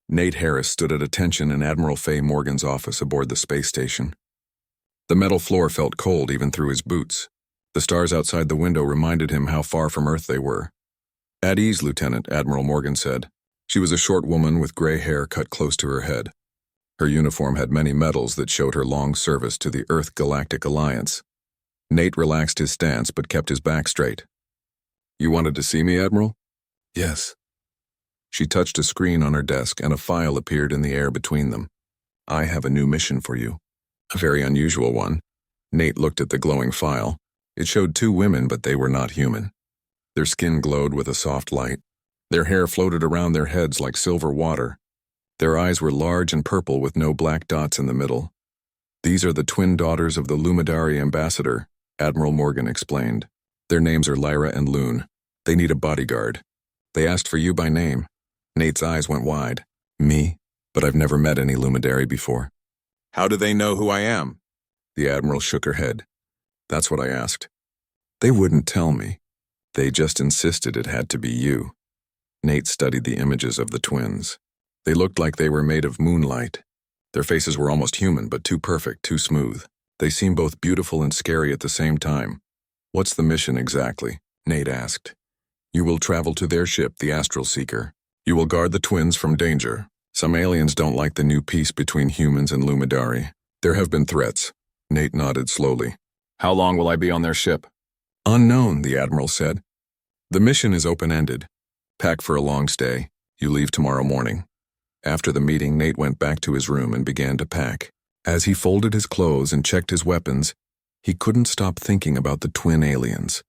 Nate Harris stood at attention in Admiral Faye Morgan's office aboard the space station. The metal floor felt cold even through his boots. The stars outside the window reminded him how far from Earth they were. "At ease, Lieutenant," Admiral Morgan said. She was a short woman with gray hair cut close to her head. Her uniform had many medals that showed her long service to the Earth Galactic Alliance. Nate relaxed his stance but kept his back straight. "You wanted to see me, Admiral?" "Yes." She touched a screen on her desk and a file appeared in the air between them. "I have a new mission for you." A very unusual one. Nate looked at the glowing file. It showed two women, but they were not human. Their skin glowed with a soft light. Their hair floated around their heads like silver water. Their eyes were large and purple with no black dots in the middle. "These are the twin daughters of the Luminary ambassador," Admiral Morgan explained. "Their names are Lyra and Loon. They need a bodyguard. They asked for you by name." Nate's eyes went wide. "Me? But I've never met any Luminary before." "How do they know who I am?" The Admiral shook her head. "That's what I asked. They wouldn't tell me. They just insisted it had to be you." Nate studied the images of the twins. They looked like they were made of moonlight. Their faces were almost human, but too perfect, too smooth. They seemed both beautiful and scary at the same time. "What's the mission exactly?" Nate asked. "You will travel to their ship, the Astral Seeker. You will guard the twins from danger. Some aliens don't like the new peace between humans and Luminary. There have been threats." Nate nodded slowly. "How long will I be on their ship?" "Unknown," the Admiral said. "The mission is open-ended. Pack for a long stay. You leave tomorrow morning." After the meeting, Nate went back to his room and began to pack. As he folded his clothes and checked his weapons, he couldn't stop thinking about the twin aliens.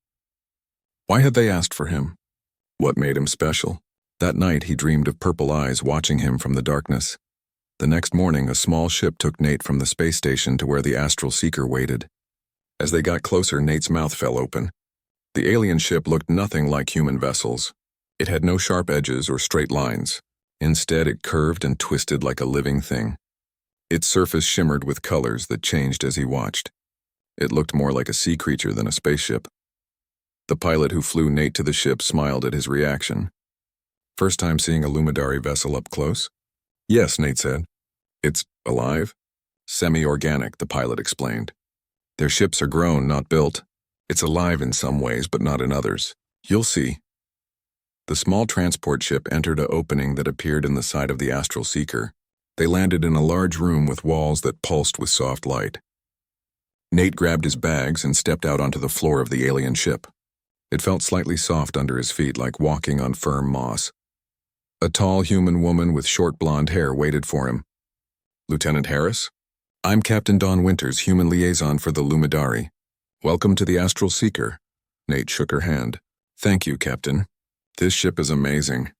Why had they asked for him? What made him special? That night he dreamed of purple eyes watching him from the darkness. The next morning, a small ship took Nate from the space station to where the Astral Seeker waited. As they got closer, Nate's mouth fell open. The alien ship looked nothing like human vessels. It had no sharp edges or straight lines. Instead, it curved and twisted like a living thing. Its surface shimmered with colors that changed as he watched. It looked more like a sea creature than a spaceship. The pilot who flew Nate to the ship smiled at his reaction. "First time seeing a Luminary vessel up close?" "Yes," Nate said. "It's alive?" "Semi-organic," the pilot explained. "Their ships are grown, not built. It's alive in some ways, but not in others. You'll see." The small transport ship entered an opening that appeared in the side of the Astral Seeker. They landed in a large room with walls that pulsed with soft light. Nate grabbed his bags and stepped out onto the floor of the alien ship. It felt slightly soft under his feet, like walking on firm moss. A tall human woman with short blonde hair waited for him. "Lieutenant Harris? I'm Captain Dawn Winters, human liaison for the Luminary. Welcome to the Astral Seeker." Nate shook her hand. "Thank you, Captain. This ship is amazing."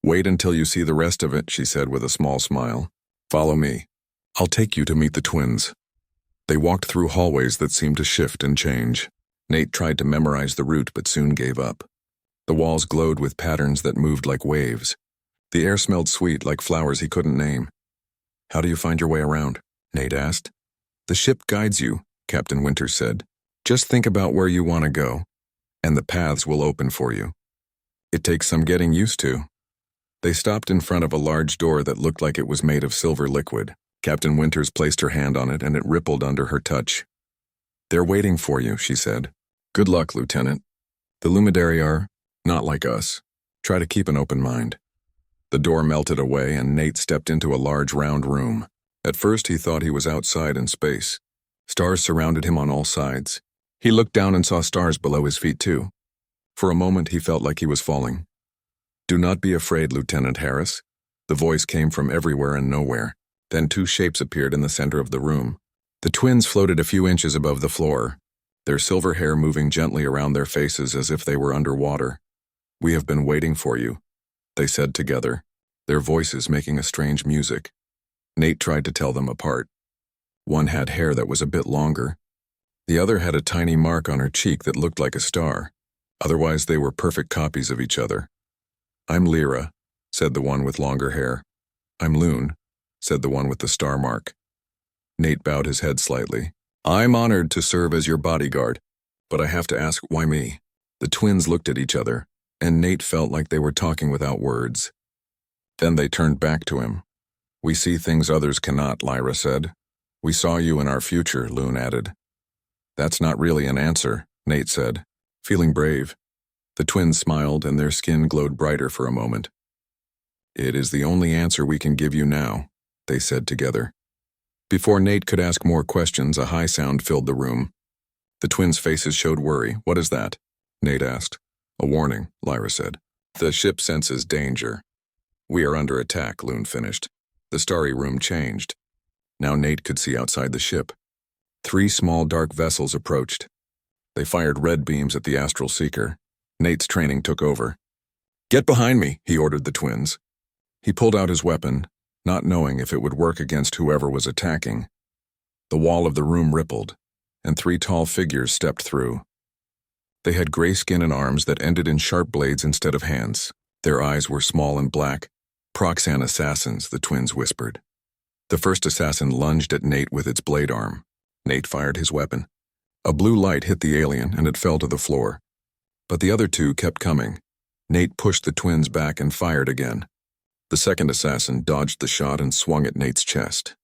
"Wait until you see the rest of it," she said with a small smile. "Follow me. I'll take you to meet the twins." They walked through hallways that seemed to shift and change. Nate tried to memorize the route but soon gave up. The walls glowed with patterns that moved like waves. The air smelled sweet, like flowers he couldn't name. "How do you find your way around?" Nate asked. "The ship guides you," Captain Winters said. "Just think about where you want to go, and the paths will open for you. It takes some getting used to." They stopped in front of a large door that looked like it was made of silver liquid. Captain Winters placed her hand on it and it rippled under her touch. "They're waiting for you," she said. "Good luck, Lieutenant. The Luminary are not like us. Try to keep an open mind." The door melted away and Nate stepped into a large round room. At first he thought he was outside in space. Stars surrounded him on all sides. He looked down and saw stars below his feet too. For a moment he felt like he was falling. "Do not be afraid, Lieutenant Harris." The voice came from everywhere and nowhere. Then two shapes appeared in the center of the room. The twins floated a few inches above the floor, their silver hair moving gently around their faces as if they were underwater. "We have been waiting for you," they said together, their voices making a strange music. Nate tried to tell them apart. One had hair that was a bit longer. The other had a tiny mark on her cheek that looked like a star. Otherwise, they were perfect copies of each other. "I'm Lyra," said the one with longer hair. "I'm Loon," said the one with the star mark. Nate bowed his head slightly. "I'm honored to serve as your bodyguard, but I have to ask, why me?" The twins looked at each other, and Nate felt like they were talking without words. Then they turned back to him. "We see things others cannot," Lyra said. "We saw you in our future," Loon added. "That's not really an answer," Nate said, feeling brave. The twins smiled and their skin glowed brighter for a moment. "It is the only answer we can give you now," they said together. Before Nate could ask more questions, a high sound filled the room. The twins' faces showed worry. "What is that?" Nate asked. "A warning," Lyra said. "The ship senses danger." "We are under attack," Loon finished. The starry room changed. Now Nate could see outside the ship. 3 small dark vessels approached. They fired red beams at the astral seeker. Nate's training took over. "Get behind me," he ordered the twins. He pulled out his weapon, not knowing if it would work against whoever was attacking. The wall of the room rippled, and 3 tall figures stepped through. They had gray skin and arms that ended in sharp blades instead of hands. Their eyes were small and black. "Proxan assassins," the twins whispered. The first assassin lunged at Nate with its blade arm. Nate fired his weapon. A blue light hit the alien and it fell to the floor. But the other 2 kept coming. Nate pushed the twins back and fired again. The second assassin dodged the shot and swung at Nate's chest.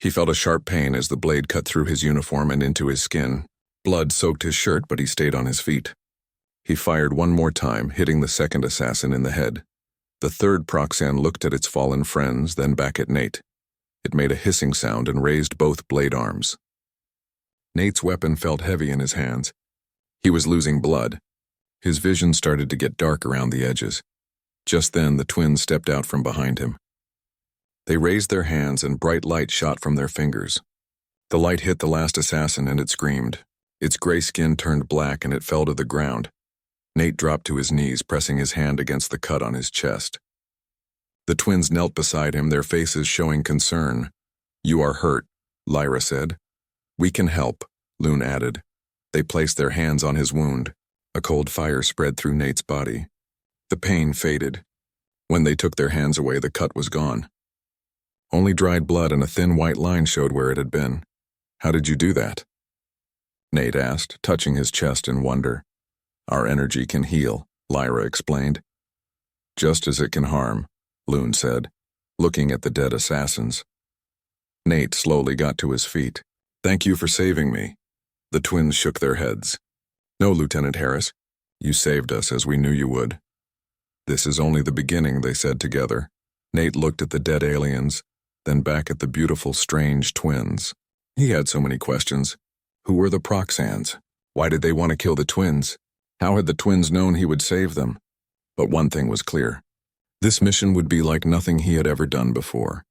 He felt a sharp pain as the blade cut through his uniform and into his skin. Blood soaked his shirt, but he stayed on his feet. He fired one more time, hitting the second assassin in the head. The third Proxan looked at its fallen friends, then back at Nate. It made a hissing sound and raised both blade arms. Nate's weapon felt heavy in his hands. He was losing blood. His vision started to get dark around the edges. Just then, the twins stepped out from behind him. They raised their hands and bright light shot from their fingers. The light hit the last assassin and it screamed. Its gray skin turned black and it fell to the ground. Nate dropped to his knees, pressing his hand against the cut on his chest. The twins knelt beside him, their faces showing concern. "You are hurt," Lyra said. "We can help," Loon added. They placed their hands on his wound. A cold fire spread through Nate's body. The pain faded. When they took their hands away, the cut was gone. Only dried blood and a thin white line showed where it had been. "How did you do that?" Nate asked, touching his chest in wonder. "Our energy can heal," Lyra explained. "Just as it can harm," Loon said, looking at the dead assassins. Nate slowly got to his feet. "Thank you for saving me." The twins shook their heads. "No, Lieutenant Harris. You saved us as we knew you would." "This is only the beginning," they said together. Nate looked at the dead aliens, then back at the beautiful, strange twins. He had so many questions. Who were the Proxans? Why did they want to kill the twins? How had the twins known he would save them? But one thing was clear. This mission would be like nothing he had ever done before.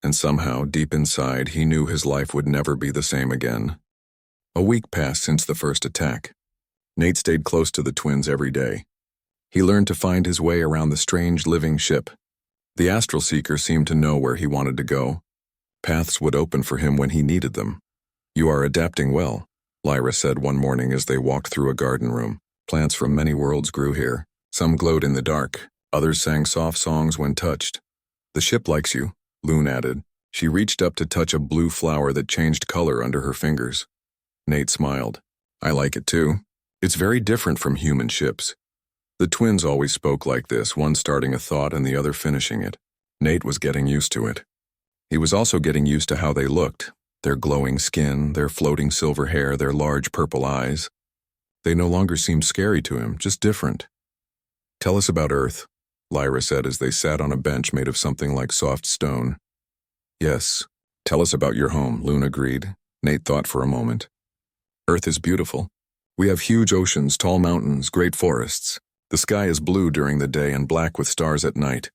And somehow, deep inside, he knew his life would never be the same again. A week passed since the first attack. Nate stayed close to the twins every day. He learned to find his way around the strange living ship. The astral seeker seemed to know where he wanted to go. Paths would open for him when he needed them. "You are adapting well," Lyra said one morning as they walked through a garden room. Plants from many worlds grew here. Some glowed in the dark. Others sang soft songs when touched. "The ship likes you," Loon added. She reached up to touch a blue flower that changed color under her fingers. Nate smiled. "I like it too. It's very different from human ships." The twins always spoke like this, one starting a thought and the other finishing it. Nate was getting used to it. He was also getting used to how they looked. Their glowing skin, their floating silver hair, their large purple eyes. They no longer seemed scary to him, just different. "Tell us about Earth," Lyra said as they sat on a bench made of something like soft stone. "Yes, tell us about your home," Loon agreed. Nate thought for a moment. "Earth is beautiful. We have huge oceans, tall mountains, great forests. The sky is blue during the day and black with stars at night.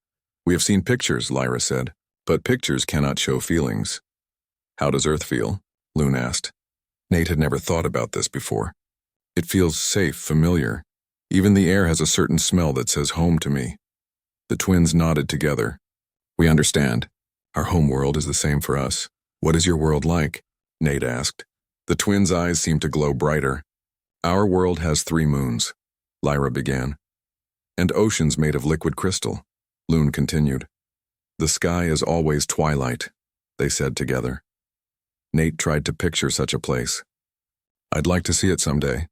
We have seen pictures," Lyra said, "but pictures cannot show feelings." "How does Earth feel?" Loon asked. Nate had never thought about this before. "It feels safe, familiar. Even the air has a certain smell that says home to me." The twins nodded together. "We understand. Our home world is the same for us. What is your world like?" Nate asked. The twins' eyes seemed to glow brighter. "Our world has 3 moons," Lyra began. "And oceans made of liquid crystal," Loon continued. "The sky is always twilight," they said together. Nate tried to picture such a place. "I'd like to see it someday."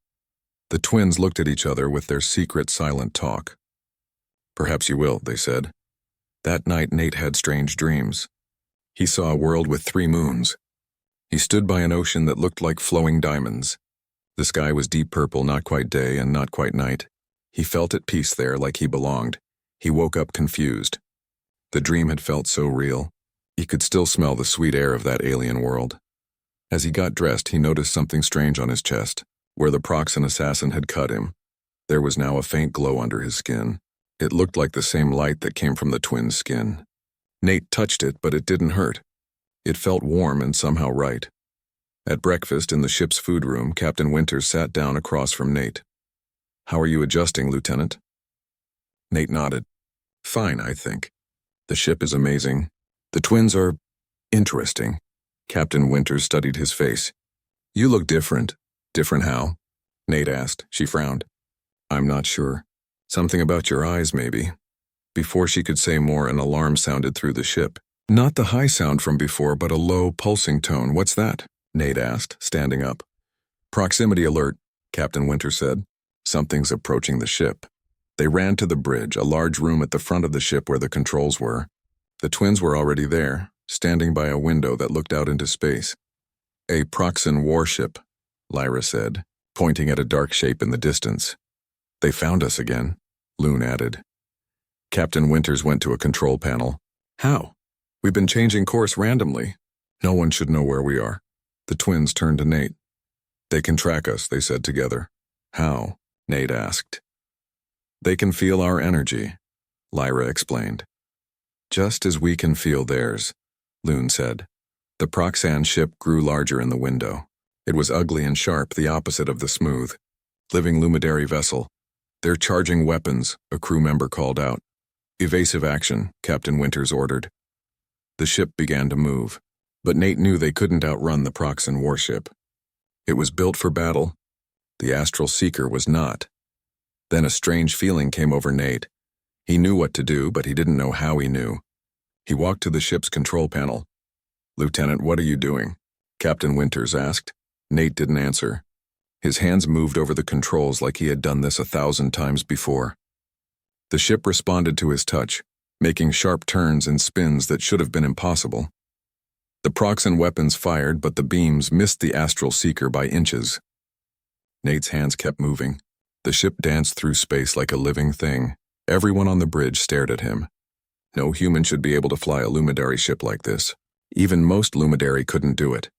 The twins looked at each other with their secret silent talk. "Perhaps you will," they said. That night, Nate had strange dreams. He saw a world with 3 moons. He stood by an ocean that looked like flowing diamonds. The sky was deep purple, not quite day and not quite night. He felt at peace there, like he belonged. He woke up confused. The dream had felt so real. He could still smell the sweet air of that alien world. As he got dressed, he noticed something strange on his chest, where the Proxen assassin had cut him. There was now a faint glow under his skin. It looked like the same light that came from the twins' skin. Nate touched it, but it didn't hurt. It felt warm and somehow right. At breakfast in the ship's food room, Captain Winters sat down across from Nate. "How are you adjusting, Lieutenant?" Nate nodded. "Fine, I think. The ship is amazing. The twins are interesting." Captain Winters studied his face. "You look different." "Different how?" Nate asked. She frowned. "I'm not sure. Something about your eyes, maybe." Before she could say more, an alarm sounded through the ship. Not the high sound from before, but a low, pulsing tone. "What's that?" Nate asked, standing up. "Proximity alert," Captain Winters said. "Something's approaching the ship." They ran to the bridge, a large room at the front of the ship where the controls were. The twins were already there, standing by a window that looked out into space. "A Proxen warship," Lyra said, pointing at a dark shape in the distance. "They found us again," Loon added. Captain Winters went to a control panel. "How? We've been changing course randomly. No one should know where we are." The twins turned to Nate. "They can track us," they said together. "How?" Nate asked. "They can feel our energy," Lyra explained. "Just as we can feel theirs," Loon said. The Proxan ship grew larger in the window. It was ugly and sharp, the opposite of the smooth. "Living Lumidary vessel. They're charging weapons," a crew member called out. "Evasive action," Captain Winters ordered. The ship began to move, but Nate knew they couldn't outrun the Proxen warship. It was built for battle. The Astral Seeker was not. Then a strange feeling came over Nate. He knew what to do, but he didn't know how he knew. He walked to the ship's control panel. "Lieutenant, what are you doing?" Captain Winters asked. Nate didn't answer. His hands moved over the controls like he had done this 1,000 times before. The ship responded to his touch, making sharp turns and spins that should have been impossible. The Proxen weapons fired, but the beams missed the Astral Seeker by inches. Nate's hands kept moving. The ship danced through space like a living thing. Everyone on the bridge stared at him. No human should be able to fly a Lumidary ship like this. Even most Lumidary couldn't do it.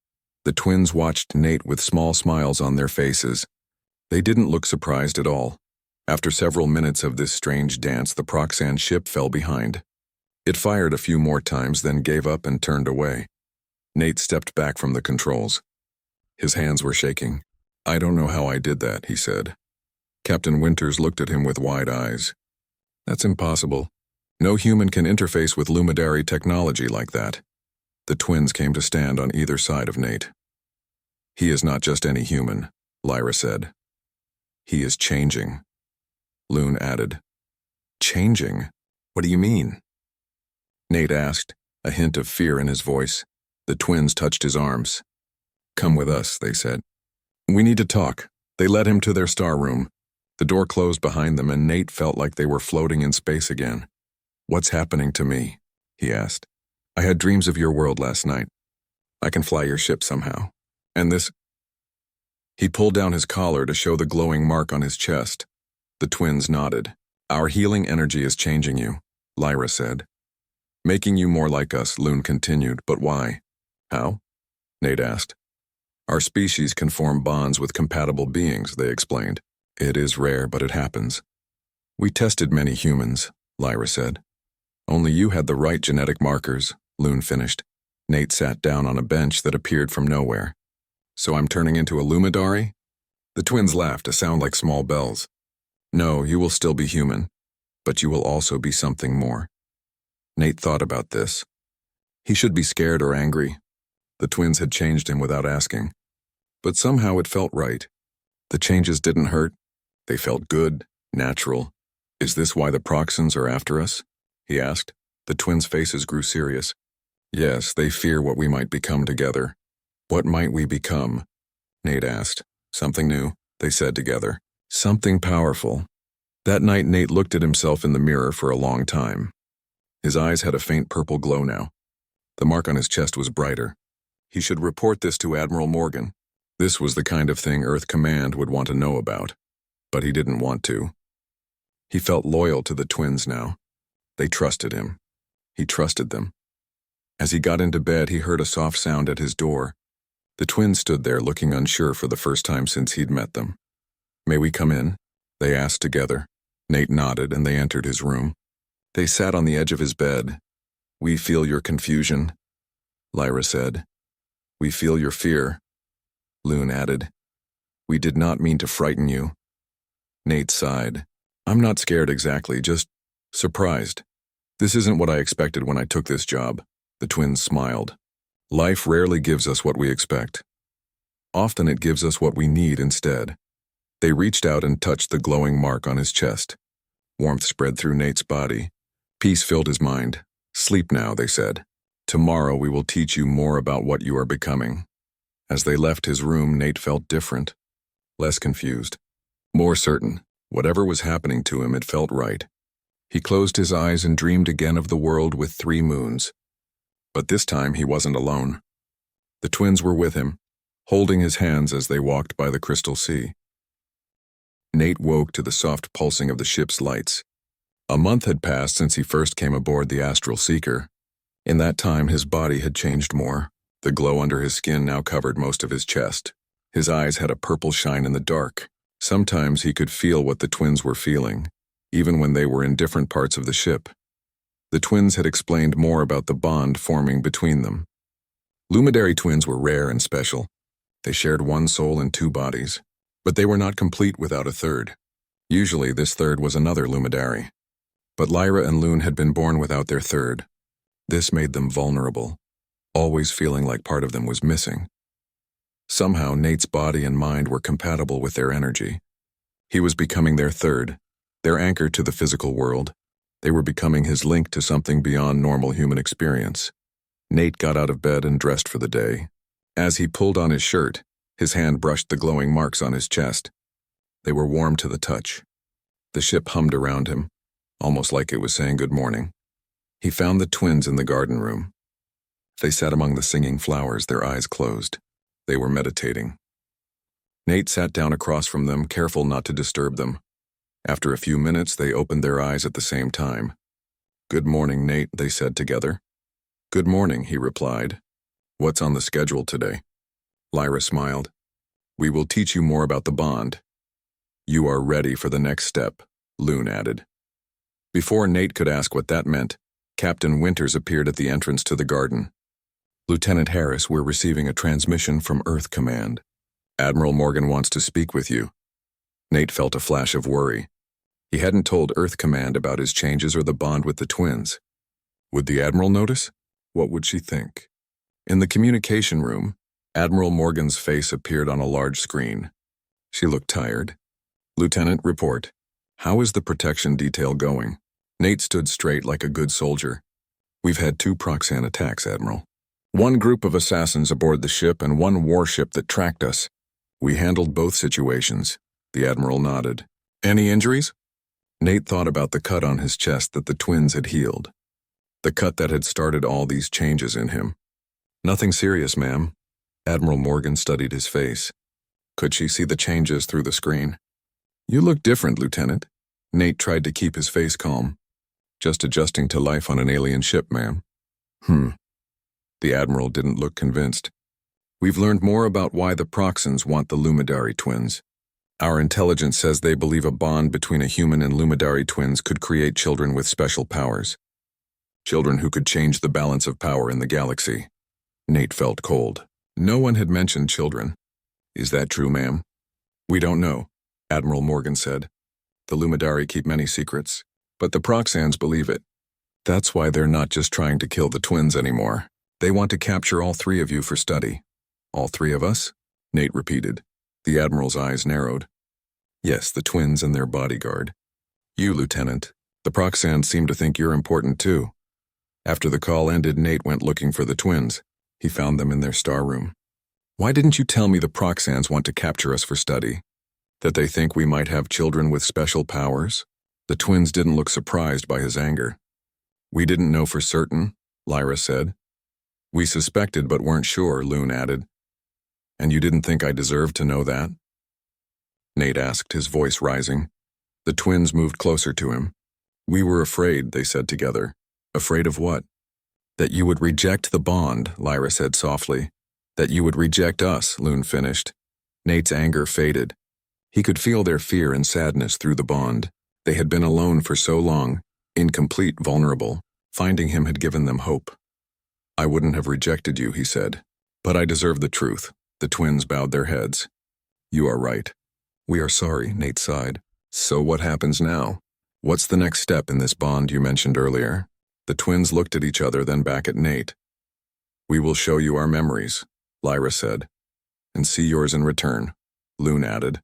The twins watched Nate with small smiles on their faces. They didn't look surprised at all. After several minutes of this strange dance, the Proxan ship fell behind. It fired a few more times, then gave up and turned away. Nate stepped back from the controls. His hands were shaking. "I don't know how I did that," he said. Captain Winters looked at him with wide eyes. "That's impossible. No human can interface with Lumidary technology like that." The twins came to stand on either side of Nate. "He is not just any human," Lyra said. "He is changing," Loon added. "Changing? What do you mean?" Nate asked, a hint of fear in his voice. The twins touched his arms. "Come with us," they said. "We need to talk." They led him to their star room. The door closed behind them, and Nate felt like they were floating in space again. "What's happening to me?" he asked. "I had dreams of your world last night. I can fly your ship somehow. And this—" He pulled down his collar to show the glowing mark on his chest. The twins nodded. "Our healing energy is changing you," Lyra said. "Making you more like us," Loon continued. "But why?" "How?" Nate asked. "Our species can form bonds with compatible beings," they explained. "It is rare, but it happens." "We tested many humans," Lyra said. "Only you had the right genetic markers," Loon finished. Nate sat down on a bench that appeared from nowhere. "So I'm turning into a Lumidary?" The twins laughed, a sound like small bells. "No, you will still be human, but you will also be something more." Nate thought about this. He should be scared or angry. The twins had changed him without asking. But somehow it felt right. The changes didn't hurt. They felt good, natural. "Is this why the Proxens are after us?" he asked. The twins' faces grew serious. "Yes, they fear what we might become together." "What might we become?" Nate asked. "Something new," they said together. "Something powerful." That night Nate looked at himself in the mirror for a long time. His eyes had a faint purple glow now. The mark on his chest was brighter. He should report this to Admiral Morgan. This was the kind of thing Earth Command would want to know about. But he didn't want to. He felt loyal to the twins now. They trusted him. He trusted them. As he got into bed, he heard a soft sound at his door. The twins stood there looking unsure for the first time since he'd met them. "May we come in?" they asked together. Nate nodded and they entered his room. They sat on the edge of his bed. "We feel your confusion," Lyra said. "We feel your fear," Loon added. "We did not mean to frighten you." Nate sighed. "I'm not scared exactly, just surprised. This isn't what I expected when I took this job." The twins smiled. "Life rarely gives us what we expect. Often it gives us what we need instead." They reached out and touched the glowing mark on his chest. Warmth spread through Nate's body. Peace filled his mind. "Sleep now," they said. "Tomorrow we will teach you more about what you are becoming." As they left his room, Nate felt different. Less confused. More certain. Whatever was happening to him, it felt right. He closed his eyes and dreamed again of the world with 3 moons. But this time he wasn't alone. The twins were with him, holding his hands as they walked by the crystal sea. Nate woke to the soft pulsing of the ship's lights. A month had passed since he first came aboard the Astral Seeker. In that time, his body had changed more. The glow under his skin now covered most of his chest. His eyes had a purple shine in the dark. Sometimes he could feel what the twins were feeling, even when they were in different parts of the ship. The twins had explained more about the bond forming between them. Lumidary twins were rare and special. They shared one soul and 2 bodies, but they were not complete without a third. Usually this third was another Lumidary. But Lyra and Loon had been born without their third. This made them vulnerable, always feeling like part of them was missing. Somehow Nate's body and mind were compatible with their energy. He was becoming their third, their anchor to the physical world. They were becoming his link to something beyond normal human experience. Nate got out of bed and dressed for the day. As he pulled on his shirt, his hand brushed the glowing marks on his chest. They were warm to the touch. The ship hummed around him, almost like it was saying good morning. He found the twins in the garden room. They sat among the singing flowers, their eyes closed. They were meditating. Nate sat down across from them, careful not to disturb them. After a few minutes, they opened their eyes at the same time. "Good morning, Nate," they said together. "Good morning," he replied. "What's on the schedule today?" Lyra smiled. "We will teach you more about the bond." "You are ready for the next step," Loon added. Before Nate could ask what that meant, Captain Winters appeared at the entrance to the garden. "Lieutenant Harris, we're receiving a transmission from Earth Command. Admiral Morgan wants to speak with you." Nate felt a flash of worry. He hadn't told Earth Command about his changes or the bond with the twins. Would the Admiral notice? What would she think? In the communication room, Admiral Morgan's face appeared on a large screen. She looked tired. "Lieutenant, report. How is the protection detail going?" Nate stood straight like a good soldier. "We've had 2 Proxan attacks, Admiral. 1 group of assassins aboard the ship and 1 warship that tracked us. We handled both situations." The Admiral nodded. "Any injuries?" Nate thought about the cut on his chest that the twins had healed. The cut that had started all these changes in him. "Nothing serious, ma'am." Admiral Morgan studied his face. Could she see the changes through the screen? "You look different, Lieutenant." Nate tried to keep his face calm. "Just adjusting to life on an alien ship, ma'am." The Admiral didn't look convinced. "We've learned more about why the Proxans want the Lumidary twins. Our intelligence says they believe a bond between a human and Lumidary twins could create children with special powers. Children who could change the balance of power in the galaxy." Nate felt cold. No one had mentioned children. "Is that true, ma'am?" "We don't know," Admiral Morgan said. "The Lumidary keep many secrets, but the Proxans believe it. That's why they're not just trying to kill the twins anymore. They want to capture all 3 of you for study." "All 3 of us?" Nate repeated. The Admiral's eyes narrowed. "Yes, the twins and their bodyguard. You, Lieutenant. The Proxans seem to think you're important too." After the call ended, Nate went looking for the twins. He found them in their star room. "Why didn't you tell me the Proxans want to capture us for study? That they think we might have children with special powers?" The twins didn't look surprised by his anger. We didn't know for certain, Lyra said. We suspected but weren't sure, Loon added. And you didn't think I deserved to know that? Nate asked, his voice rising. The twins moved closer to him. We were afraid, they said together. Afraid of what? That you would reject the bond, Lyra said softly. That you would reject us, Loon finished. Nate's anger faded. He could feel their fear and sadness through the bond. They had been alone for so long, incomplete, vulnerable. Finding him had given them hope. I wouldn't have rejected you, he said. But I deserve the truth. The twins bowed their heads. You are right. We are sorry, Nate sighed. So what happens now? What's the next step in this bond you mentioned earlier? The twins looked at each other, then back at Nate. We will show you our memories, Lyra said. And see yours in return, Loon added.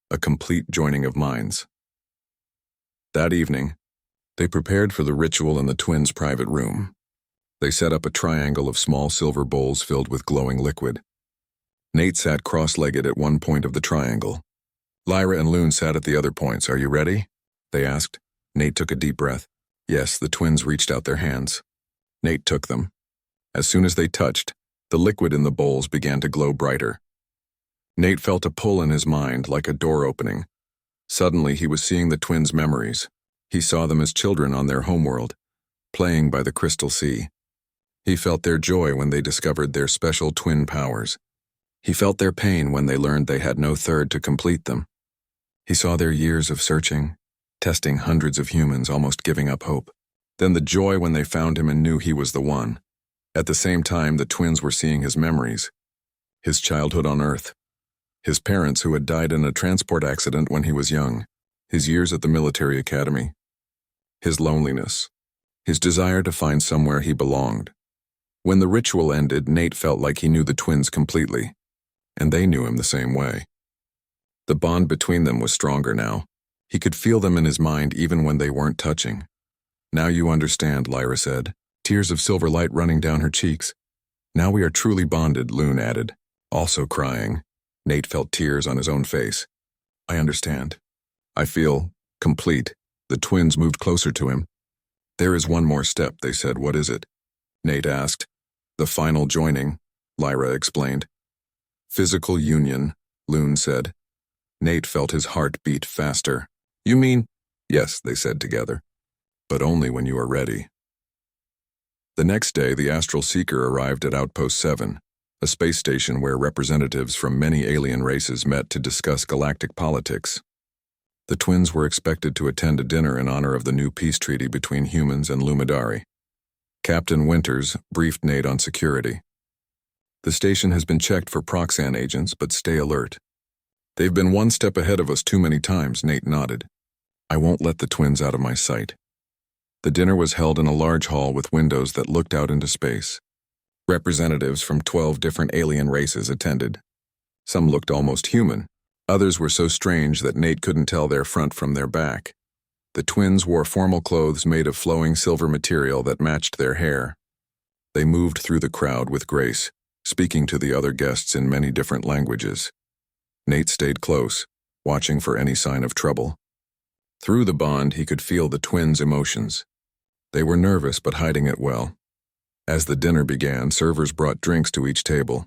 A complete joining of minds. That evening, they prepared for the ritual in the twins' private room. They set up a triangle of small silver bowls filled with glowing liquid. Nate sat cross-legged at one point of the triangle. Lyra and Loon sat at the other points. Are you ready? They asked. Nate took a deep breath. Yes, the twins reached out their hands. Nate took them. As soon as they touched, the liquid in the bowls began to glow brighter. Nate felt a pull in his mind, like a door opening. Suddenly, he was seeing the twins' memories. He saw them as children on their homeworld, playing by the crystal sea. He felt their joy when they discovered their special twin powers. He felt their pain when they learned they had no third to complete them. He saw their years of searching, testing hundreds of humans, almost giving up hope. Then the joy when they found him and knew he was the one. At the same time, the twins were seeing his memories. His childhood on Earth. His parents who had died in a transport accident when he was young. His years at the military academy. His loneliness. His desire to find somewhere he belonged. When the ritual ended, Nate felt like he knew the twins completely. And they knew him the same way. The bond between them was stronger now. He could feel them in his mind even when they weren't touching. Now you understand, Lyra said, tears of silver light running down her cheeks. Now we are truly bonded, Loon added, also crying. Nate felt tears on his own face. I understand. I feel complete. The twins moved closer to him. There is one more step, they said. What is it? Nate asked. The final joining, Lyra explained. Physical union, Loon said. Nate felt his heart beat faster. You mean? Yes, they said together. But only when you are ready. The next day, the Astral Seeker arrived at Outpost 7, a space station where representatives from many alien races met to discuss galactic politics. The twins were expected to attend a dinner in honor of the new peace treaty between humans and Lumidari. Captain Winters briefed Nate on security. The station has been checked for Proxan agents, but stay alert. They've been one step ahead of us too many times, Nate nodded. I won't let the twins out of my sight. The dinner was held in a large hall with windows that looked out into space. Representatives from 12 different alien races attended. Some looked almost human. Others were so strange that Nate couldn't tell their front from their back. The twins wore formal clothes made of flowing silver material that matched their hair. They moved through the crowd with grace, speaking to the other guests in many different languages. Nate stayed close, watching for any sign of trouble. Through the bond, he could feel the twins' emotions. They were nervous but hiding it well. As the dinner began, servers brought drinks to each table.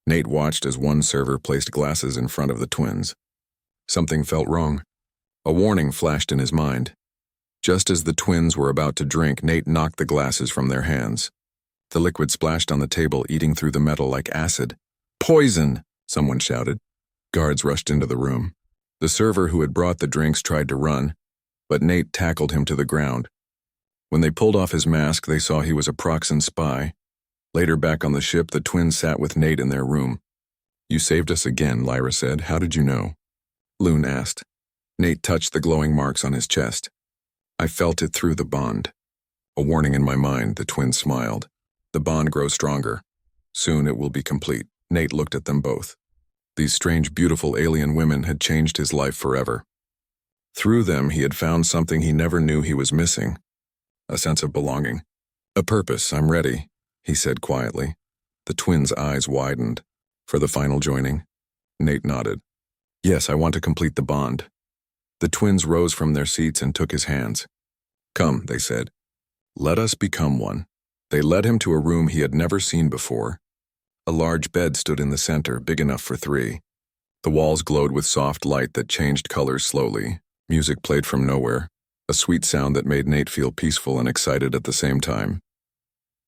Nate watched as one server placed glasses in front of the twins. Something felt wrong. A warning flashed in his mind. Just as the twins were about to drink, Nate knocked the glasses from their hands. The liquid splashed on the table, eating through the metal like acid. Poison! Someone shouted. Guards rushed into the room. The server who had brought the drinks tried to run, but Nate tackled him to the ground. When they pulled off his mask, they saw he was a Proxan spy. Later back on the ship, the twins sat with Nate in their room. You saved us again, Lyra said. How did you know? Loon asked. Nate touched the glowing marks on his chest. I felt it through the bond. A warning in my mind, the twins smiled. The bond grows stronger. Soon it will be complete. Nate looked at them both. These strange, beautiful alien women had changed his life forever. Through them, he had found something he never knew he was missing. A sense of belonging. A purpose. I'm ready, he said quietly. The twins' eyes widened. For the final joining? Nate nodded. Yes, I want to complete the bond. The twins rose from their seats and took his hands. Come, they said. Let us become one. They led him to a room he had never seen before. A large bed stood in the center, big enough for three. The walls glowed with soft light that changed colors slowly. Music played from nowhere, a sweet sound that made Nate feel peaceful and excited at the same time.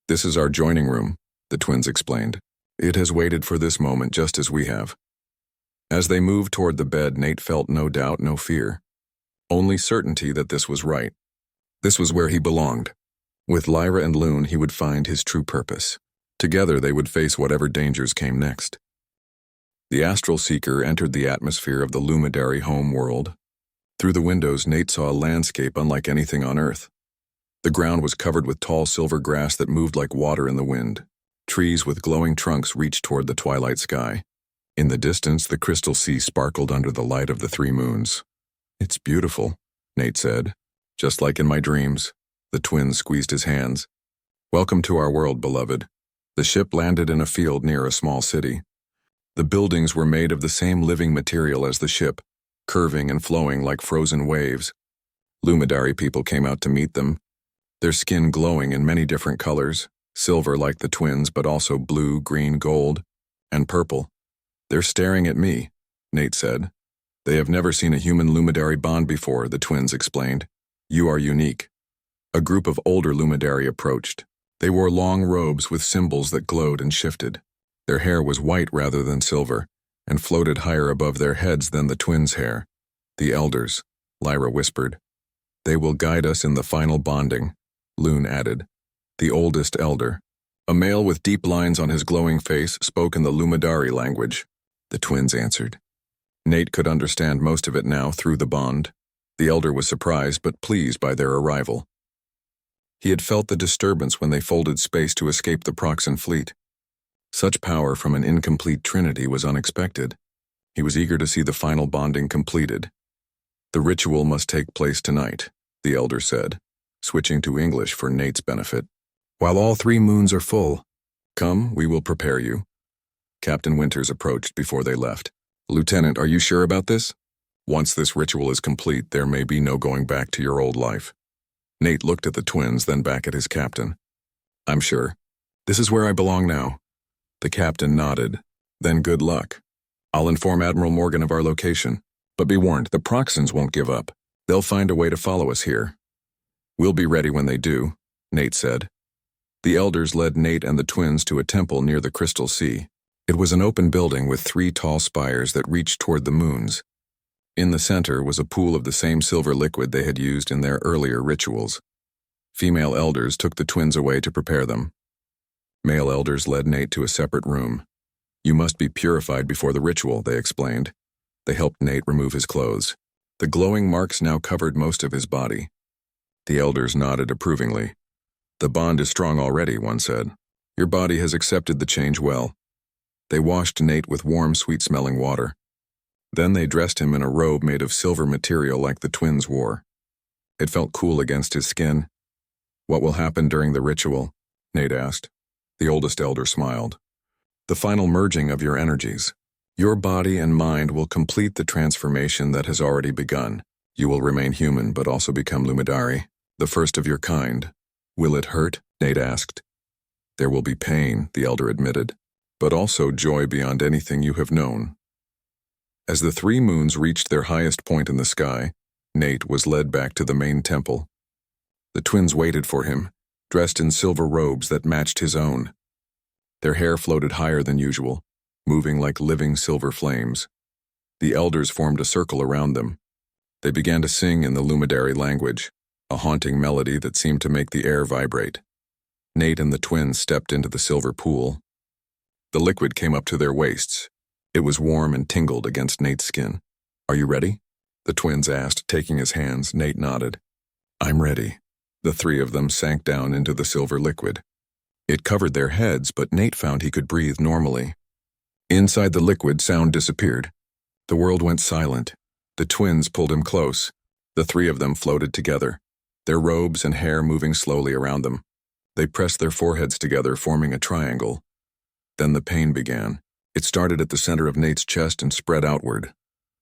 This is our joining room, the twins explained. It has waited for this moment just as we have. As they moved toward the bed, Nate felt no doubt, no fear. Only certainty that this was right. This was where he belonged. With Lyra and Loon, he would find his true purpose. Together, they would face whatever dangers came next. The astral seeker entered the atmosphere of the Lumidary home world. Through the windows, Nate saw a landscape unlike anything on Earth. The ground was covered with tall silver grass that moved like water in the wind. Trees with glowing trunks reached toward the twilight sky. In the distance, the crystal sea sparkled under the light of the three moons. It's beautiful, Nate said. Just like in my dreams. The twins squeezed his hands. Welcome to our world, beloved. The ship landed in a field near a small city. The buildings were made of the same living material as the ship, curving and flowing like frozen waves. Lumidary people came out to meet them, their skin glowing in many different colors, silver like the twins, but also blue, green, gold, and purple. They're staring at me, Nate said. They have never seen a human Lumidary bond before, the twins explained. You are unique. A group of older Lumidary approached. They wore long robes with symbols that glowed and shifted. Their hair was white rather than silver, and floated higher above their heads than the twins' hair. The elders, Lyra whispered. They will guide us in the final bonding, Loon added. The oldest elder, a male with deep lines on his glowing face, spoke in the Lumidary language. The twins answered. Nate could understand most of it now through the bond. The elder was surprised but pleased by their arrival. He had felt the disturbance when they folded space to escape the Proxen fleet. Such power from an incomplete trinity was unexpected. He was eager to see the final bonding completed. The ritual must take place tonight, the elder said, switching to English for Nate's benefit. While all three moons are full, come, we will prepare you. Captain Winters approached before they left. Lieutenant, are you sure about this? Once this ritual is complete, there may be no going back to your old life. Nate looked at the twins, then back at his captain. I'm sure. This is where I belong now. The captain nodded. Then good luck. I'll inform Admiral Morgan of our location. But be warned, the Proxens won't give up. They'll find a way to follow us here. We'll be ready when they do, Nate said. The elders led Nate and the twins to a temple near the Crystal Sea. It was an open building with three tall spires that reached toward the moons. In the center was a pool of the same silver liquid they had used in their earlier rituals. Female elders took the twins away to prepare them. Male elders led Nate to a separate room. You must be purified before the ritual, they explained. They helped Nate remove his clothes. The glowing marks now covered most of his body. The elders nodded approvingly. The bond is strong already, one said. Your body has accepted the change well. They washed Nate with warm, sweet-smelling water. Then they dressed him in a robe made of silver material like the twins wore. It felt cool against his skin. What will happen during the ritual? Nate asked. The oldest elder smiled. The final merging of your energies. Your body and mind will complete the transformation that has already begun. You will remain human but also become Lumidary, the first of your kind. Will it hurt? Nate asked. There will be pain, the elder admitted, but also joy beyond anything you have known. As the three moons reached their highest point in the sky, Nate was led back to the main temple. The twins waited for him, dressed in silver robes that matched his own. Their hair floated higher than usual, moving like living silver flames. The elders formed a circle around them. They began to sing in the Lumidary language, a haunting melody that seemed to make the air vibrate. Nate and the twins stepped into the silver pool. The liquid came up to their waists. It was warm and tingled against Nate's skin. Are you ready? The twins asked, taking his hands. Nate nodded. I'm ready. The three of them sank down into the silver liquid. It covered their heads, but Nate found he could breathe normally. Inside the liquid, sound disappeared. The world went silent. The twins pulled him close. The three of them floated together, their robes and hair moving slowly around them. They pressed their foreheads together, forming a triangle. Then the pain began. It started at the center of Nate's chest and spread outward,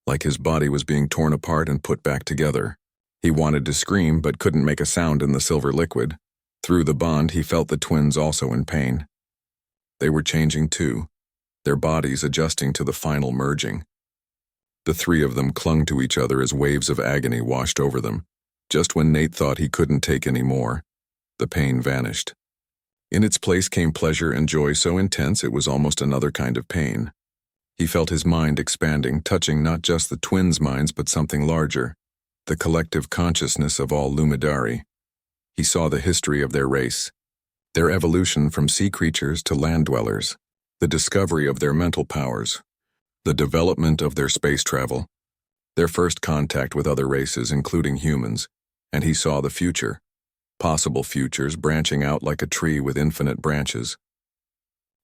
like his body was being torn apart and put back together. He wanted to scream but couldn't make a sound in the silver liquid. Through the bond, he felt the twins also in pain. They were changing too, their bodies adjusting to the final merging. The three of them clung to each other as waves of agony washed over them. Just when Nate thought he couldn't take any more, the pain vanished. In its place came pleasure and joy so intense it was almost another kind of pain. He felt his mind expanding, touching not just the twins' minds but something larger, the collective consciousness of all Lumidari. He saw the history of their race, their evolution from sea creatures to land dwellers, the discovery of their mental powers, the development of their space travel, their first contact with other races, including humans, and he saw the future, possible futures branching out like a tree with infinite branches.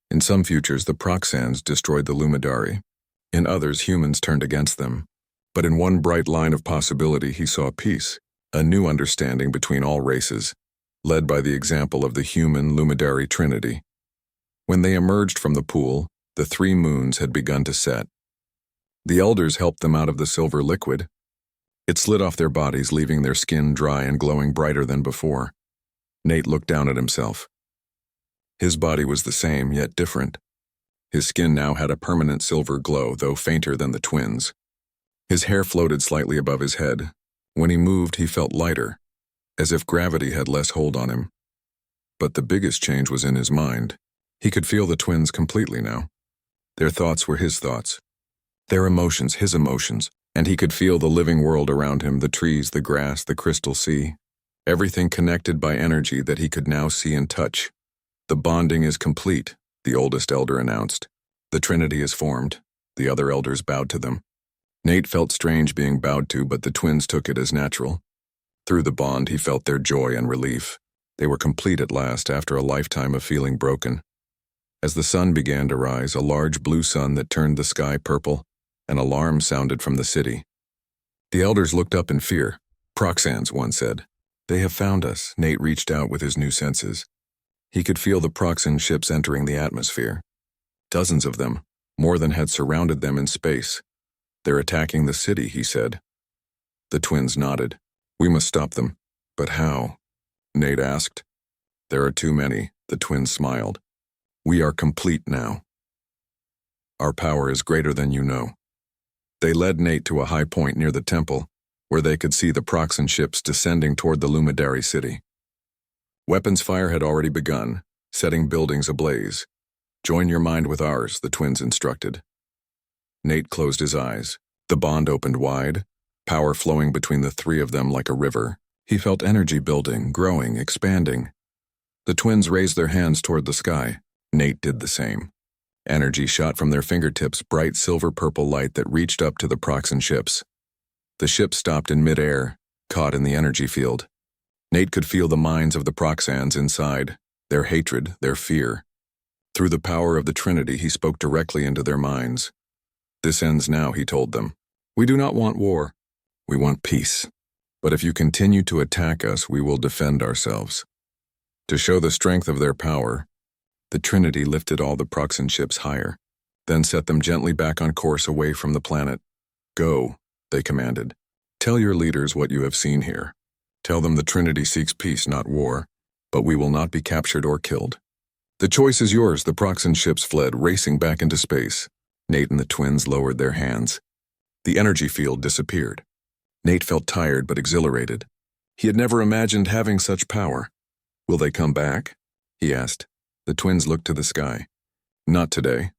In some futures, the Proxans destroyed the Lumidari. In others, humans turned against them. But in one bright line of possibility, he saw peace, a new understanding between all races, led by the example of the human Lumidari Trinity. When they emerged from the pool, the three moons had begun to set. The elders helped them out of the silver liquid. It slid off their bodies, leaving their skin dry and glowing brighter than before. Nate looked down at himself. His body was the same, yet different. His skin now had a permanent silver glow, though fainter than the twins. His hair floated slightly above his head. When he moved, he felt lighter, as if gravity had less hold on him. But the biggest change was in his mind. He could feel the twins completely now. Their thoughts were his thoughts. Their emotions, his emotions, and he could feel the living world around him, the trees, the grass, the crystal sea. Everything connected by energy that he could now see and touch. The bonding is complete, the oldest elder announced. The Trinity is formed. The other elders bowed to them. Nate felt strange being bowed to, but the twins took it as natural. Through the bond, he felt their joy and relief. They were complete at last after a lifetime of feeling broken. As the sun began to rise, a large blue sun that turned the sky purple, an alarm sounded from the city. The elders looked up in fear. "Proxans," one said. "They have found us." Nate reached out with his new senses. He could feel the Proxan ships entering the atmosphere. Dozens of them, more than had surrounded them in space. "They're attacking the city," he said. The twins nodded. "We must stop them." "But how?" Nate asked. "There are too many," the twins smiled. "We are complete now. Our power is greater than you know." They led Nate to a high point near the temple, where they could see the Proxan ships descending toward the Lumidari city. Weapons fire had already begun, setting buildings ablaze. "Join your mind with ours," the twins instructed. Nate closed his eyes. The bond opened wide, power flowing between the three of them like a river. He felt energy building, growing, expanding. The twins raised their hands toward the sky. Nate did the same. Energy shot from their fingertips, bright silver-purple light that reached up to the Proxan ships. The ships stopped in mid-air, caught in the energy field. Nate could feel the minds of the Proxans inside, their hatred, their fear. Through the power of the Trinity, he spoke directly into their minds. "This ends now," he told them. "We do not want war. We want peace. But if you continue to attack us, we will defend ourselves." To show the strength of their power, the Trinity lifted all the Proxan ships higher, then set them gently back on course away from the planet. "Go," they commanded. "Tell your leaders what you have seen here. Tell them the Trinity seeks peace, not war, but we will not be captured or killed." "The choice is yours." The Proxan ships fled, racing back into space. Nate and the twins lowered their hands. The energy field disappeared. Nate felt tired but exhilarated. He had never imagined having such power. "Will they come back?" he asked. The twins looked to the sky. "Not today.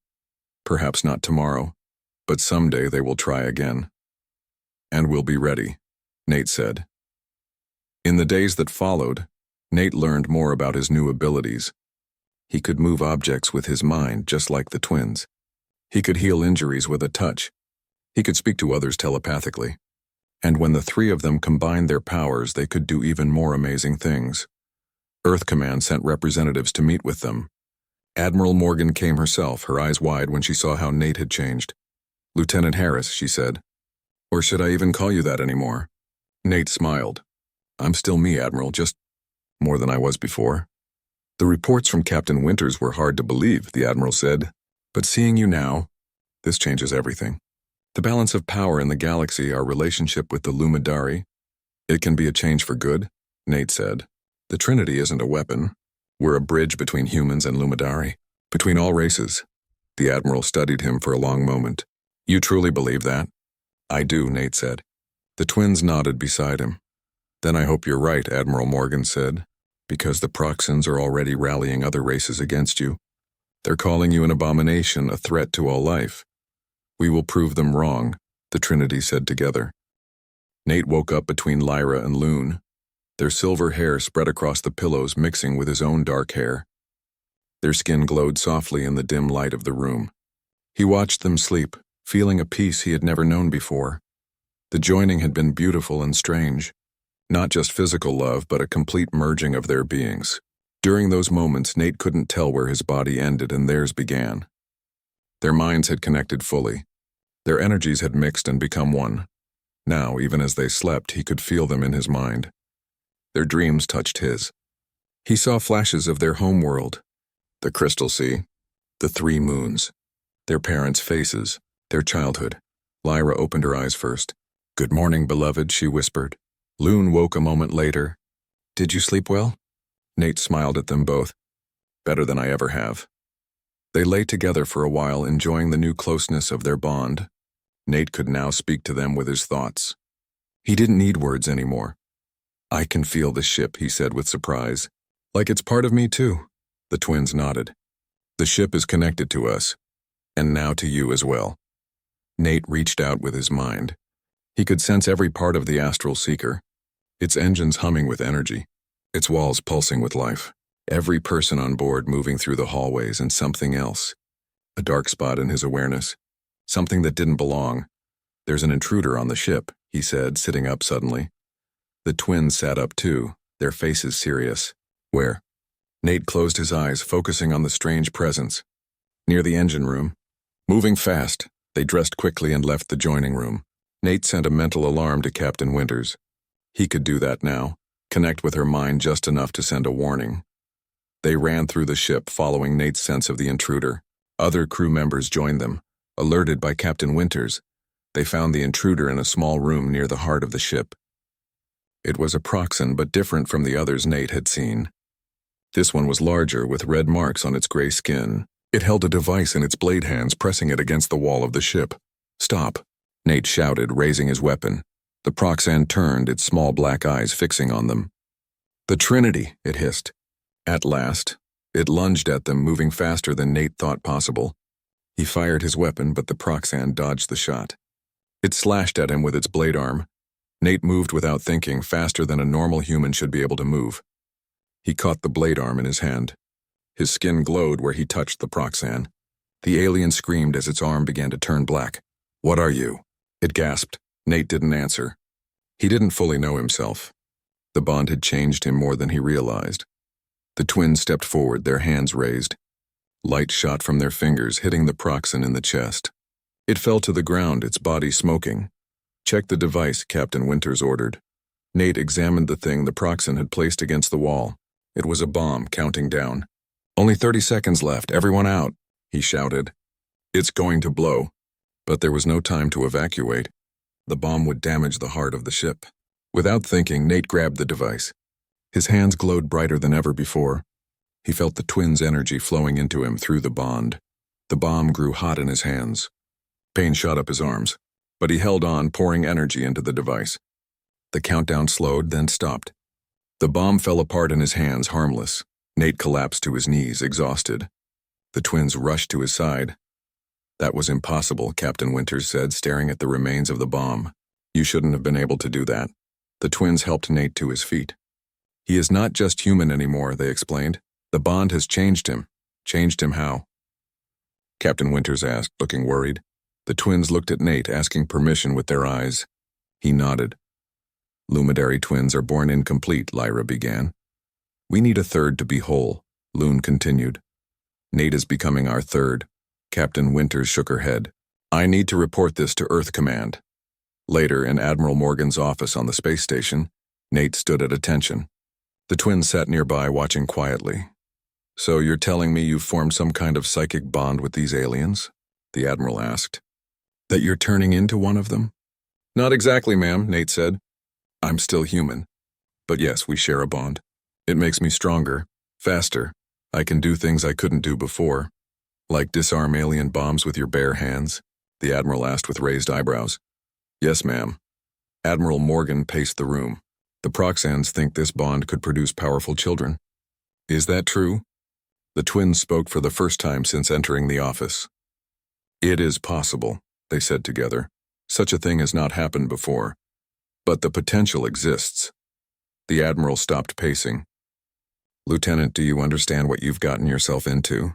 Perhaps not tomorrow. But someday they will try again. And we'll be ready," Nate said. In the days that followed, Nate learned more about his new abilities. He could move objects with his mind, just like the twins. He could heal injuries with a touch. He could speak to others telepathically. And when the three of them combined their powers, they could do even more amazing things. Earth Command sent representatives to meet with them. Admiral Morgan came herself, her eyes wide when she saw how Nate had changed. "Lieutenant Harris," she said. "Or should I even call you that anymore?" Nate smiled. "I'm still me, Admiral, just more than I was before." "The reports from Captain Winters were hard to believe," the Admiral said. "But seeing you now, this changes everything. The balance of power in the galaxy, our relationship with the Lumidari, it can be a change for good," Nate said. The Trinity isn't a weapon. We're a bridge between humans and Lumidari, between all races. The Admiral studied him for a long moment. You truly believe that? I do, Nate said. The twins nodded beside him. Then I hope you're right, Admiral Morgan said, because the Proxans are already rallying other races against you. They're calling you an abomination, a threat to all life. We will prove them wrong, the Trinity said together. Nate woke up between Lyra and Loon. Their silver hair spread across the pillows, mixing with his own dark hair. Their skin glowed softly in the dim light of the room. He watched them sleep, feeling a peace he had never known before. The joining had been beautiful and strange. Not just physical love, but a complete merging of their beings. During those moments, Nate couldn't tell where his body ended and theirs began. Their minds had connected fully. Their energies had mixed and become one. Now, even as they slept, he could feel them in his mind. Their dreams touched his. He saw flashes of their home world, the Crystal Sea, the 3 moons, their parents' faces, their childhood. Lyra opened her eyes first. "Good morning, beloved," she whispered. Loon woke a moment later. "Did you sleep well?" Nate smiled at them both. "Better than I ever have." They lay together for a while, enjoying the new closeness of their bond. Nate could now speak to them with his thoughts. He didn't need words anymore. "I can feel the ship," he said with surprise. "Like it's part of me too." The twins nodded. "The ship is connected to us, and now to you as well." Nate reached out with his mind. He could sense every part of the astral seeker, its engines humming with energy, its walls pulsing with life, every person on board moving through the hallways, and something else. A dark spot in his awareness, something that didn't belong. "There's an intruder on the ship," he said, sitting up suddenly. The twins sat up too, their faces serious. "Where?" Nate closed his eyes, focusing on the strange presence. "Near the engine room." Moving fast, they dressed quickly and left the joining room. Nate sent a mental alarm to Captain Winters. He could do that now, connect with her mind just enough to send a warning. They ran through the ship, following Nate's sense of the intruder. Other crew members joined them. Alerted by Captain Winters, they found the intruder in a small room near the heart of the ship. It was a Proxan, but different from the others Nate had seen. This one was larger, with red marks on its gray skin. It held a device in its blade hands, pressing it against the wall of the ship. "Stop," Nate shouted, raising his weapon. The Proxan turned, its small black eyes fixing on them. "The Trinity," it hissed. At last, it lunged at them, moving faster than Nate thought possible. He fired his weapon, but the Proxan dodged the shot. It slashed at him with its blade arm. Nate moved without thinking, faster than a normal human should be able to move. He caught the blade arm in his hand. His skin glowed where he touched the Proxan. The alien screamed as its arm began to turn black. "What are you?" It gasped. Nate didn't answer. He didn't fully know himself. The bond had changed him more than he realized. The twins stepped forward, their hands raised. Light shot from their fingers, hitting the Proxan in the chest. It fell to the ground, its body smoking. "Check the device," Captain Winters ordered. Nate examined the thing the Proxan had placed against the wall. It was a bomb, counting down. "Only 30 seconds left, everyone out," he shouted. "It's going to blow." But there was no time to evacuate. The bomb would damage the heart of the ship. Without thinking, Nate grabbed the device. His hands glowed brighter than ever before. He felt the twins' energy flowing into him through the bond. The bomb grew hot in his hands. Pain shot up his arms, but he held on, pouring energy into the device. The countdown slowed, then stopped. The bomb fell apart in his hands, harmless. Nate collapsed to his knees, exhausted. The twins rushed to his side. "That was impossible," Captain Winters said, staring at the remains of the bomb. "You shouldn't have been able to do that." The twins helped Nate to his feet. "He is not just human anymore," they explained. "The bond has changed him." "Changed him how?" Captain Winters asked, looking worried. The twins looked at Nate, asking permission with their eyes. He nodded. "Lumidary twins are born incomplete," Lyra began. "We need a third to be whole," Loon continued. "Nate is becoming our third." Captain Winters shook her head. "I need to report this to Earth Command." Later, in Admiral Morgan's office on the space station, Nate stood at attention. The twins sat nearby, watching quietly. "So you're telling me you've formed some kind of psychic bond with these aliens?" the Admiral asked. "That you're turning into one of them?" "Not exactly, ma'am," Nate said. "I'm still human. But yes, we share a bond." It makes me stronger, faster. I can do things I couldn't do before. Like disarm alien bombs with your bare hands? The Admiral asked with raised eyebrows. Yes, ma'am. Admiral Morgan paced the room. The Proxans think this bond could produce powerful children. Is that true? The twins spoke for the first time since entering the office. It is possible, they said together. Such a thing has not happened before. But the potential exists. The Admiral stopped pacing. Lieutenant, do you understand what you've gotten yourself into?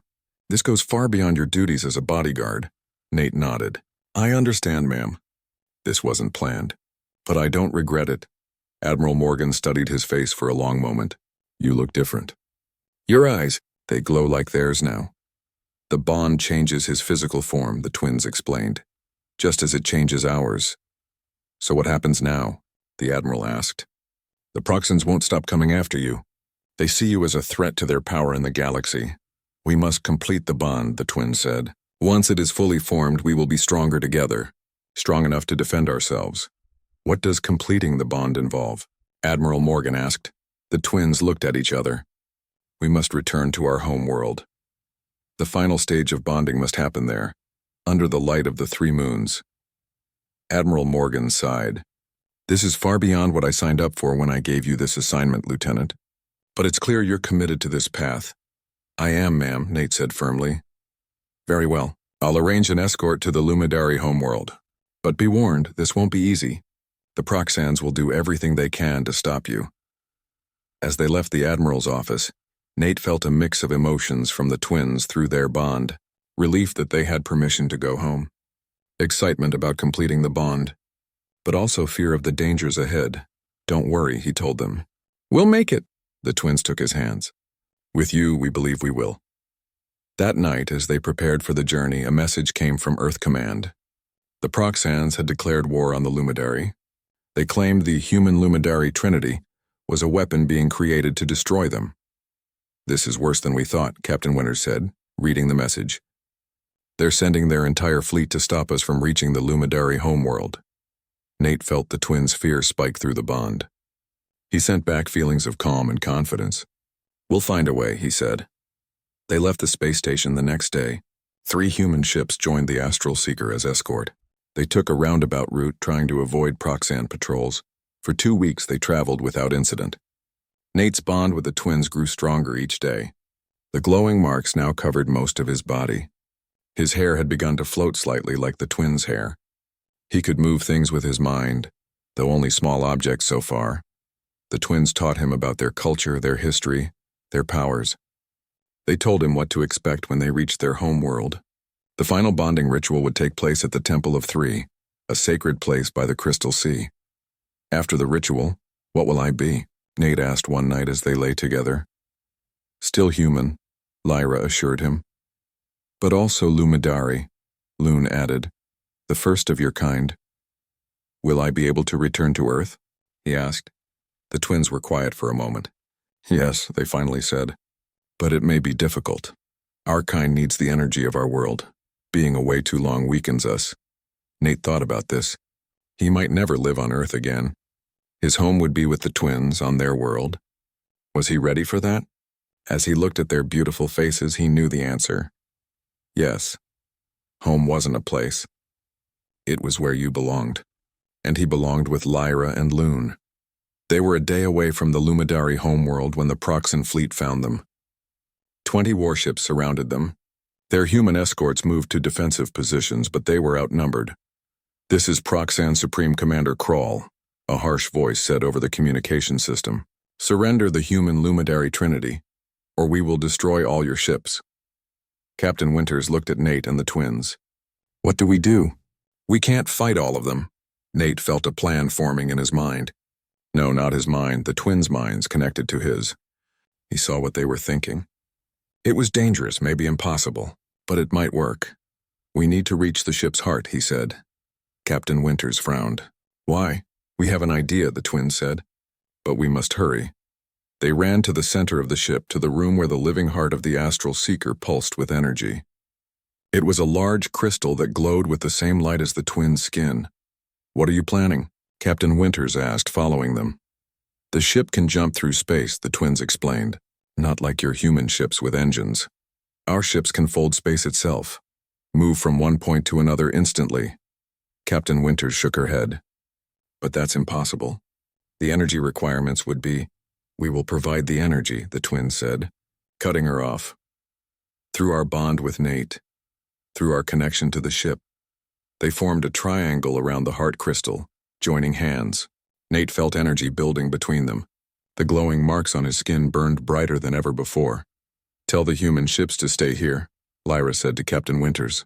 This goes far beyond your duties as a bodyguard. Nate nodded. I understand, ma'am. This wasn't planned. But I don't regret it. Admiral Morgan studied his face for a long moment. You look different. Your eyes, they glow like theirs now. The bond changes his physical form, the twins explained, just as it changes ours. So what happens now? The Admiral asked. The Proxans won't stop coming after you. They see you as a threat to their power in the galaxy. We must complete the bond, the twins said. Once it is fully formed, we will be stronger together, strong enough to defend ourselves. What does completing the bond involve? Admiral Morgan asked. The twins looked at each other. We must return to our home world. The final stage of bonding must happen there, under the light of the 3 moons. Admiral Morgan sighed. This is far beyond what I signed up for when I gave you this assignment, Lieutenant. But it's clear you're committed to this path. I am, ma'am, Nate said firmly. Very well. I'll arrange an escort to the Lumidari homeworld. But be warned, this won't be easy. The Proxans will do everything they can to stop you. As they left the Admiral's office, Nate felt a mix of emotions from the twins through their bond. Relief that they had permission to go home. Excitement about completing the bond. But also fear of the dangers ahead. Don't worry, he told them. We'll make it. The twins took his hands. With you, we believe we will. That night, as they prepared for the journey, a message came from Earth Command. The Proxans had declared war on the Lumidari. They claimed the human Lumidari Trinity was a weapon being created to destroy them. This is worse than we thought, Captain Winters said, reading the message. They're sending their entire fleet to stop us from reaching the Lumidari homeworld. Nate felt the twins' fear spike through the bond. He sent back feelings of calm and confidence. We'll find a way, he said. They left the space station the next day. 3 human ships joined the Astral Seeker as escort. They took a roundabout route trying to avoid Proxan patrols. For 2 weeks they traveled without incident. Nate's bond with the twins grew stronger each day. The glowing marks now covered most of his body. His hair had begun to float slightly like the twins' hair. He could move things with his mind, though only small objects so far. The twins taught him about their culture, their history, their powers. They told him what to expect when they reached their home world. The final bonding ritual would take place at the Temple of 3, a sacred place by the Crystal Sea. After the ritual, what will I be? Nate asked one night as they lay together. Still human, Lyra assured him. But also Lumidari, Loon added, the first of your kind. Will I be able to return to Earth? He asked. The twins were quiet for a moment. Yes, they finally said. But it may be difficult. Our kind needs the energy of our world. Being away too long weakens us. Nate thought about this. He might never live on Earth again. His home would be with the twins on their world. Was he ready for that? As he looked at their beautiful faces, he knew the answer. Yes. Home wasn't a place. It was where you belonged. And he belonged with Lyra and Loon. They were a day away from the Lumidari homeworld when the Proxan fleet found them. 20 warships surrounded them. Their human escorts moved to defensive positions, but they were outnumbered. This is Proxan Supreme Commander Krall, a harsh voice said over the communication system. Surrender the human Lumidari Trinity, or we will destroy all your ships. Captain Winters looked at Nate and the twins. What do we do? We can't fight all of them. Nate felt a plan forming in his mind. No, not his mind, the twins' minds connected to his. He saw what they were thinking. It was dangerous, maybe impossible, but it might work. We need to reach the ship's heart, he said. Captain Winters frowned. Why? We have an idea, the twins said. But we must hurry. They ran to the center of the ship, to the room where the living heart of the Astral Seeker pulsed with energy. It was a large crystal that glowed with the same light as the twins' skin. What are you planning? Captain Winters asked, following them. The ship can jump through space, the twins explained. Not like your human ships with engines. Our ships can fold space itself. Move from one point to another instantly. Captain Winters shook her head. But that's impossible. The energy requirements would be, "We will provide the energy," the twins said, cutting her off. Through our bond with Nate, through our connection to the ship, they formed a triangle around the heart crystal, joining hands. Nate felt energy building between them. The glowing marks on his skin burned brighter than ever before. "Tell the human ships to stay here," Lyra said to Captain Winters.